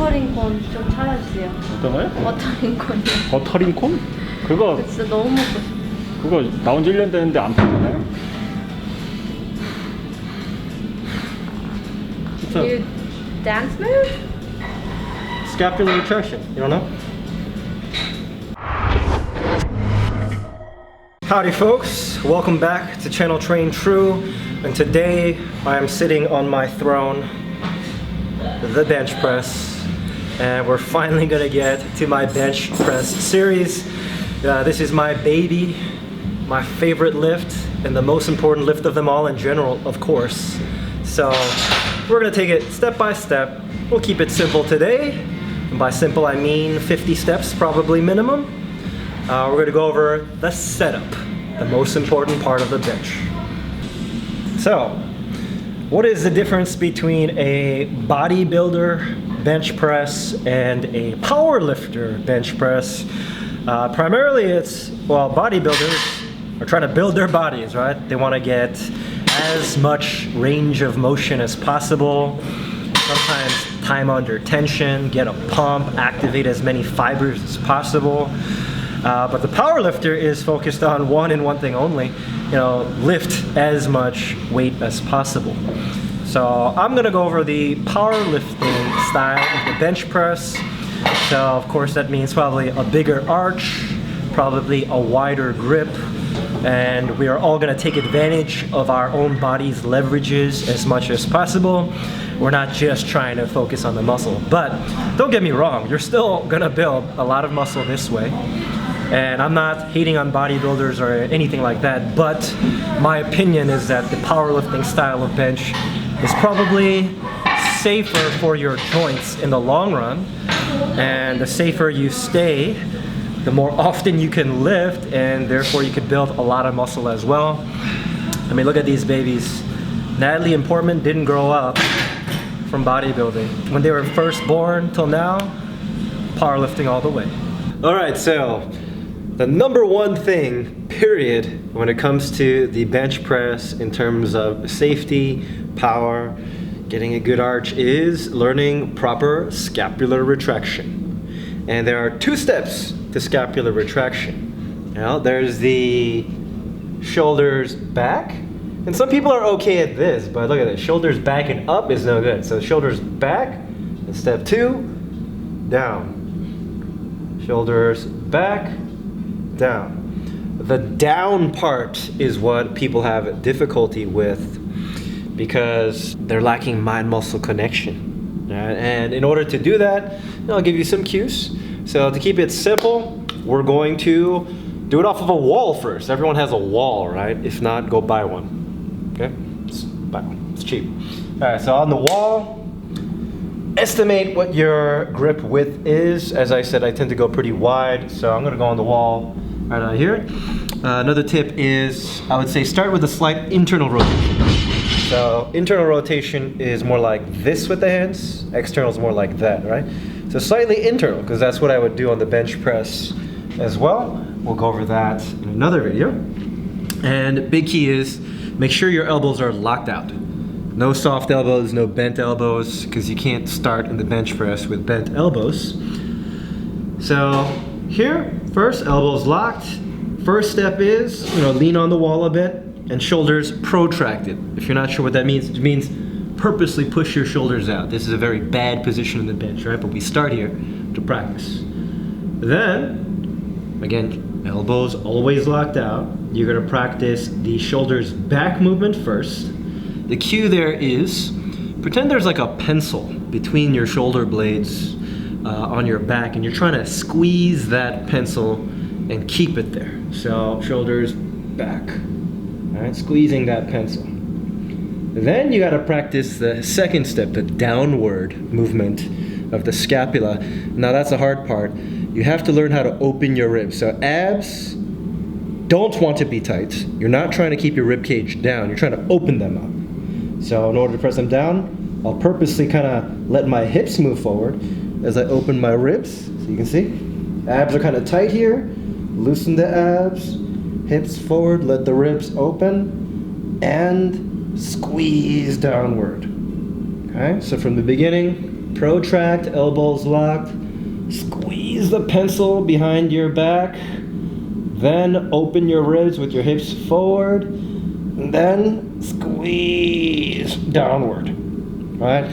버터링콘 좀 찾아주세요. 어떤 거요? 버터링콘이요. 버터링콘? 그거 진짜 너무 먹고 싶어. 그거 나온 지 1년 됐는데 안 팔잖아요? You dance move? Scapular retraction. You don't know? Howdy folks, welcome back to channel Traintrue, and today I am sitting on my throne, the bench press, and we're finally gonna get to my bench press series. This is my baby, my favorite lift, and the most important lift of them all in general, of course. So we're gonna take it step by step. We'll keep it simple today, and by simple I mean 50 steps probably minimum. We're going to go over the setup, the most important part of the bench. So, what is the difference between a bodybuilder bench press and a powerlifter bench press? Primarily it's, well, bodybuilders are trying to build their bodies, right? They want to get as much range of motion as possible, sometimes time under tension, get a pump, activate as many fibers as possible. But the powerlifter is focused on one and one thing only, lift as much weight as possible. So I'm gonna go over the powerlifting style of the bench press. So of course that means probably a bigger arch, probably a wider grip, and we are all gonna take advantage of our own body's leverages as much as possible. We're not just trying to focus on the muscle. But don't get me wrong, you're still gonna build a lot of muscle this way. And I'm not hating on bodybuilders or anything like that, but my opinion is that the powerlifting style of bench is probably safer for your joints in the long run. And the safer you stay, the more often you can lift, and therefore you could build a lot of muscle as well. I mean, look at these babies. Natalie and Portman didn't grow up from bodybuilding. When they were first born till now, powerlifting all the way. All right, so the number one thing, period, when it comes to the bench press in terms of safety, power, getting a good arch is learning proper scapular retraction. And there are two steps to scapular retraction. There's the shoulders back, and some people are okay at this, but look at this, shoulders back and up is no good. So shoulders back, and step two, down. Shoulders back, down. The down part is what people have difficulty with because they're lacking mind-muscle connection. And in order to do that, I'll give you some cues. So to keep it simple, we're going to do it off of a wall first. Everyone has a wall, right? If not, go buy one. Okay? Just buy one. It's cheap. All right, so on the wall, estimate what your grip width is. As I said, I tend to go pretty wide, so I'm gonna go on the wall right out here. Another tip is, I would say start with a slight internal rotation. So internal rotation is more like this with the hands, external is more like that, right? So slightly internal, because that's what I would do on the bench press as well. We'll go over that in another video. And big key is, make sure your elbows are locked out. No soft elbows, no bent elbows, because you can't start in the bench press with bent elbows. So here, first, elbows locked. First step is, lean on the wall a bit and shoulders protracted. If you're not sure what that means, it means purposely push your shoulders out. This is a very bad position in the bench, right? But we start here to practice. Then, again, elbows always locked out. You're gonna practice the shoulders back movement first. The cue there is, pretend there's like a pencil between your shoulder blades on your back, and you're trying to squeeze that pencil and keep it there. So shoulders back, all right, squeezing that pencil. Then you gotta practice the second step, the downward movement of the scapula. Now that's the hard part. You have to learn how to open your ribs. So abs don't want to be tight. You're not trying to keep your rib cage down, you're trying to open them up. So in order to press them down, I'll purposely kind of let my hips move forward as I open my ribs. So you can see, abs are kind of tight here. Loosen the abs, hips forward, let the ribs open, and squeeze downward. Okay, so from the beginning, Protract, elbows locked. Squeeze the pencil behind your back. Then open your ribs with your hips forward. And then squeeze downward. Right?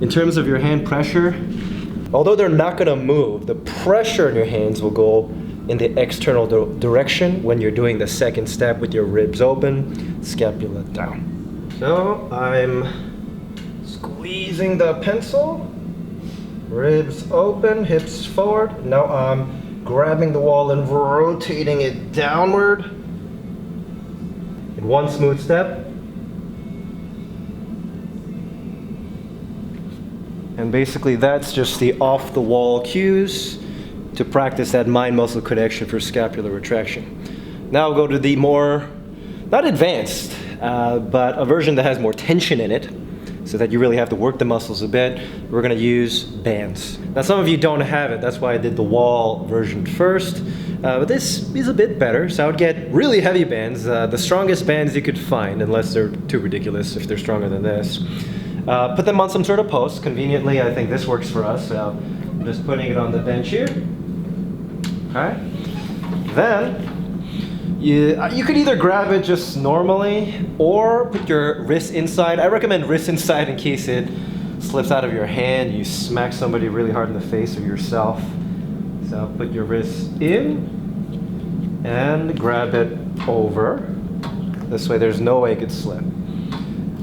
In terms of your hand pressure, although they're not going to move, the pressure in your hands will go in the external direction when you're doing the second step with your ribs open, scapula down. So I'm squeezing the pencil, ribs open, hips forward. Now I'm grabbing the wall and rotating it downward in one smooth step. And basically that's just the off-the-wall cues to practice that mind-muscle connection for scapular retraction. Now I'll go to the more, not advanced, but a version that has more tension in it, so that you really have to work the muscles a bit. We're gonna use bands. Now some of you don't have it, that's why I did the wall version first. But this is a bit better, so I would get really heavy bands, the strongest bands you could find, unless they're too ridiculous if they're stronger than this. Put them on some sort of post. Conveniently, I think this works for us, so I'm just putting it on the bench here. Okay. Then you could either grab it just normally or put your wrist inside. I recommend wrist inside in case it slips out of your hand. You smack somebody really hard in the face or yourself. So put your wrist in and grab it over. This way there's no way it could slip.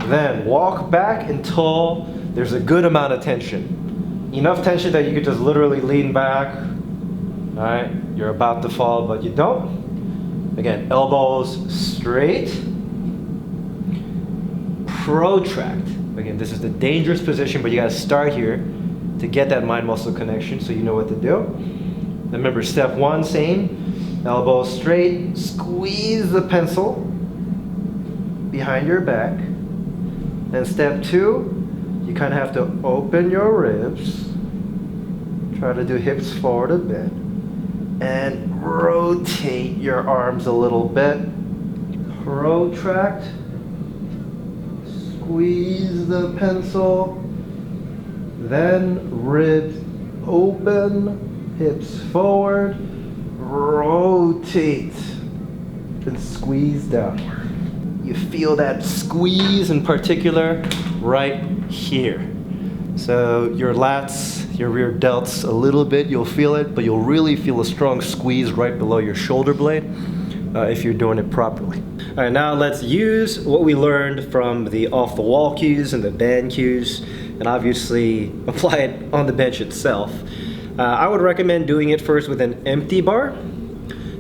Then walk back until there's a good amount of tension. Enough tension that you could just literally lean back. All right, you're about to fall, but you don't. Again, elbows straight. Protract. Again, this is the dangerous position, but you gotta start here to get that mind-muscle connection so you know what to do. Remember, step one, same. Elbows straight, squeeze the pencil behind your back. Then step two, you kind of have to open your ribs. Try to do hips forward a bit. And rotate your arms a little bit. Protract. Squeeze the pencil. Then ribs open, hips forward. Rotate. And squeeze downward. You feel that squeeze in particular right here. So your lats, your rear delts a little bit, you'll feel it, but you'll really feel a strong squeeze right below your shoulder blade if you're doing it properly. All right, now let's use what we learned from the off-the-wall cues and the band cues, and obviously apply it on the bench itself. I would recommend doing it first with an empty bar.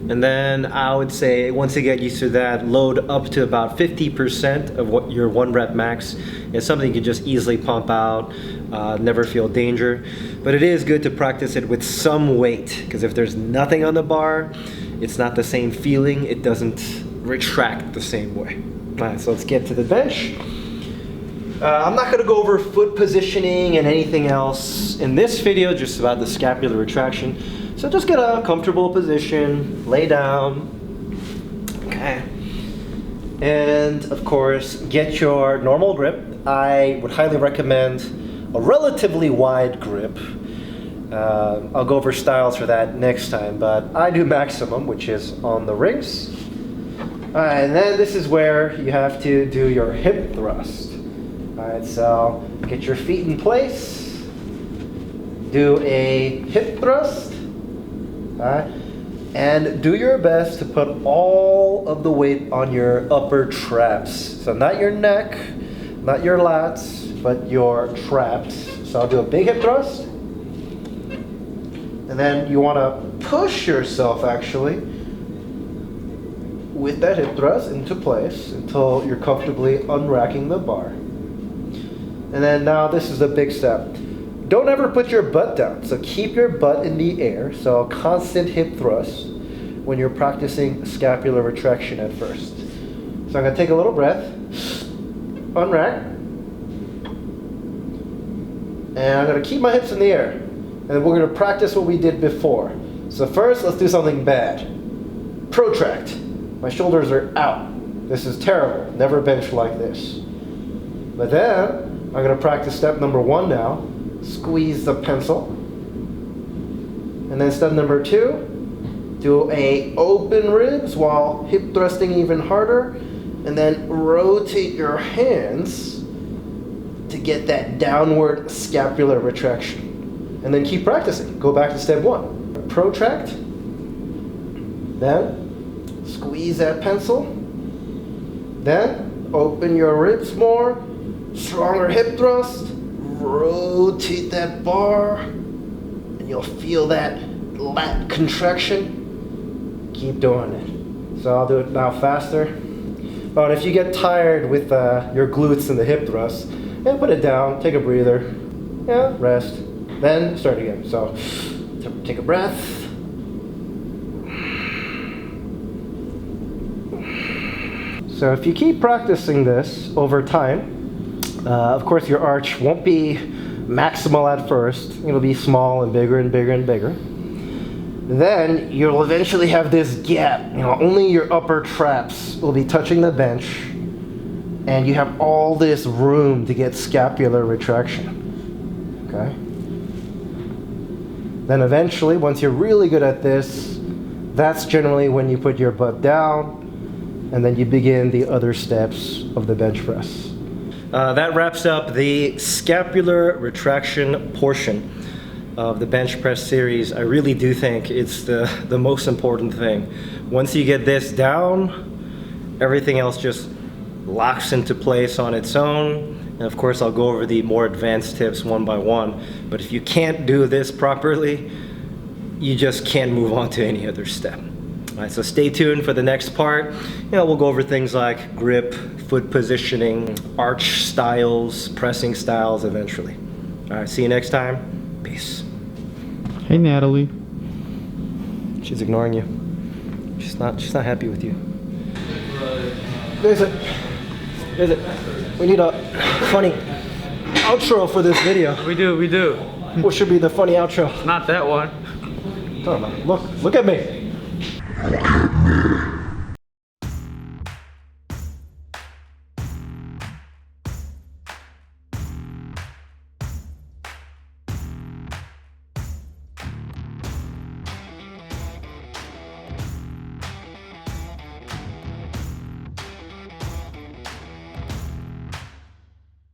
And then I would say, once you get used to that, load up to about 50% of what your 1 rep max. It's something you can just easily pump out, never feel danger. But it is good to practice it with some weight, because if there's nothing on the bar, it's not the same feeling. It doesn't retract the same way. All right, so let's get to the bench. I'm not gonna go over foot positioning and anything else in this video, just about the scapular retraction. So just get a comfortable position, lay down, okay. And of course, get your normal grip. I would highly recommend a relatively wide grip. I'll go over styles for that next time, but I do maximum, which is on the rings. All right, and then this is where you have to do your hip thrust. All right, so get your feet in place, do a hip thrust. Alright, and do your best to put all of the weight on your upper traps. So not your neck, not your lats, but your traps. So I'll do a big hip thrust. And then you want to push yourself actually with that hip thrust into place until you're comfortably unracking the bar. And then now this is a big step. Don't ever put your butt down, so keep your butt in the air, so constant hip thrust when you're practicing scapular retraction at first. So I'm going to take a little breath, unrack, and I'm going to keep my hips in the air, and then we're going to practice what we did before. So first, let's do something bad. Protract. My shoulders are out. This is terrible. Never bench like this. But then, I'm going to practice step number 1 now. squeeze the pencil. And then step number 2, do a open ribs while hip thrusting even harder, and then rotate your hands to get that downward scapular retraction. And then keep practicing. Go back to step 1. Protract, then squeeze that pencil, then open your ribs more, stronger hip thrust, rotate that bar, and you'll feel that lat contraction. Keep doing it. So I'll do it now faster. Oh, and if you get tired with your glutes and the hip thrust, yeah, put it down, take a breather, yeah, rest, then start again. So take a breath. So if you keep practicing this over time, of course your arch won't be maximal at first. It'll be small and bigger and bigger and bigger. Then you'll eventually have this gap. Only your upper traps will be touching the bench, and you have all this room to get scapular retraction. Okay? Then eventually, once you're really good at this, that's generally when you put your butt down, and then you begin the other steps of the bench press. That wraps up the scapular retraction portion of the bench press series. I really do think it's the most important thing. Once you get this down, everything else just locks into place on its own. And of course, I'll go over the more advanced tips one by one. But if you can't do this properly, you just can't move on to any other step. All right, so stay tuned for the next part. We'll go over things like grip, foot positioning, arch styles, pressing styles eventually. All right, see you next time. Peace. Hey, Natalie. She's ignoring you. She's not happy with you. There's it. We need a funny outro for this video. We do. What should be the funny outro? Not that one. Look at me.